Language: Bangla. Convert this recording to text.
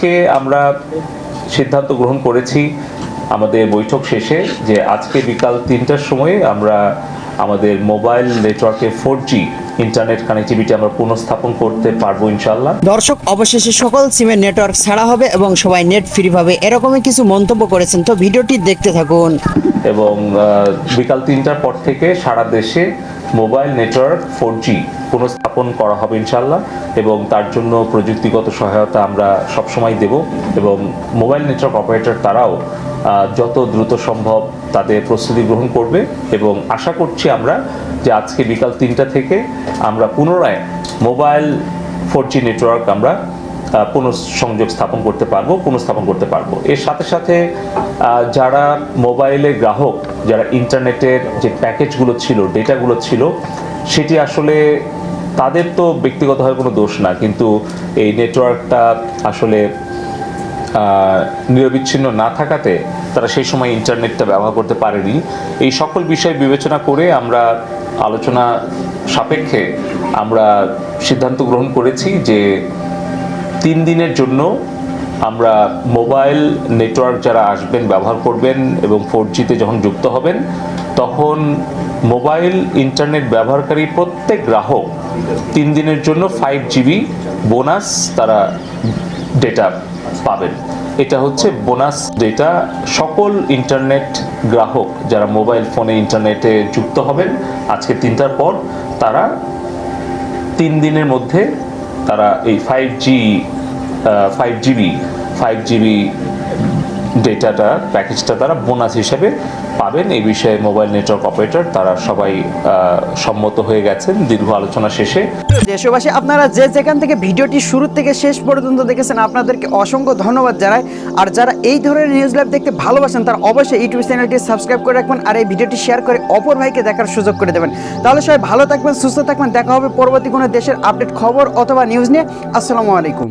আজকে আমরা সিদ্ধান্ত গ্রহণ করেছি আমাদের বৈঠক শেষে যে আজকে বিকাল ৩টার সময় আমরা আমাদের মোবাইল নেটওয়ার্কে 4G ইন্টারনেট কানেক্টিভিটি আমরা পুনঃস্থাপন করতে পারবো ইনশাআল্লাহ। দর্শক, অবশেষে সকল সিমের নেটওয়ার্ক ছাড়া হবে এবং সবাই নেট ফ্রি পাবে, এরকমই কিছু মন্তব্য করেছেন। তো ভিডিওটি দেখতে থাকুন। এবং বিকাল ৩টার পর থেকে সারা দেশে মোবাইল নেটওয়ার্ক 4G পুনঃস্থাপন করা হবে ইনশাআল্লাহ, এবং তার জন্য প্রযুক্তিগত সহায়তা আমরা সবসময় দেব, এবং মোবাইল নেটওয়ার্ক অপারেটর তারাও যত দ্রুত সম্ভব তাদের প্রস্তুতি গ্রহণ করবে, এবং আশা করছি আমরা যে আজকে বিকাল ৩টা থেকে আমরা পুনরায় মোবাইল 4G নেটওয়ার্ক আমরা পুনঃস্থাপন করতে পারবো। এর সাথে সাথে যারা মোবাইলের গ্রাহক, যারা ইন্টারনেটের যে প্যাকেজগুলো ছিল, ডেটাগুলো ছিল, সেটি আসলে তাদের তো ব্যক্তিগতভাবে কোনো দোষ না, কিন্তু এই নেটওয়ার্কটা আসলে নিরবিচ্ছিন্ন না থাকাতে তারা সেই সময় ইন্টারনেটটা ব্যবহার করতে পারেনি। এই সকল বিষয় বিবেচনা করে আমরা আলোচনা সাপেক্ষে আমরা সিদ্ধান্ত গ্রহণ করেছি যে ৩ দিনের জন্য আমরা মোবাইল নেটওয়ার্ক যারা আসবেন, ব্যবহার করবেন এবং 4Gতে যখন যুক্ত হবেন, তখন মোবাইল ইন্টারনেট ব্যবহারকারী প্রত্যেক গ্রাহক ৩ দিনের জন্য 5GB বোনাস তারা ডেটা পাবেন। এটা হচ্ছে বোনাস ডেটা। সকল ইন্টারনেট গ্রাহক যারা মোবাইল ফোনে ইন্টারনেটে যুক্ত হবেন আজকে ৩টার পর, তারা ৩ দিনের মধ্যে তারা এই 5GB ডেটাটা প্যাকেজটা তারা বোনাস হিসেবে পাবেন। এই বিষয়ে মোবাইল নেটওয়ার্ক অপারেটর তারা সবাই সম্মত হয়ে গেছেন দীর্ঘ আলোচনা শেষে। দেশবাসী, আপনারা যে যেখান থেকে ভিডিওটি শুরু থেকে শেষ পর্যন্ত দেখেছেন, আপনাদেরকে অসংখ্য ধন্যবাদ জানাই। আর যারা এই ধরনের নিউজ লাইভ দেখতে ভালোবাসেন, তারা অবশ্যই ইউটিউব চ্যানেলটি সাবস্ক্রাইব করে রাখবেন, আর এই ভিডিওটি শেয়ার করে অপর ভাইকে দেখার সুযোগ করে দেবেন। তাহলে সবাই ভালো থাকবেন, সুস্থ থাকবেন। দেখা হবে পরবর্তী কোনো দেশের আপডেট খবর অথবা নিউজ নিয়ে। আসসালামু আলাইকুম।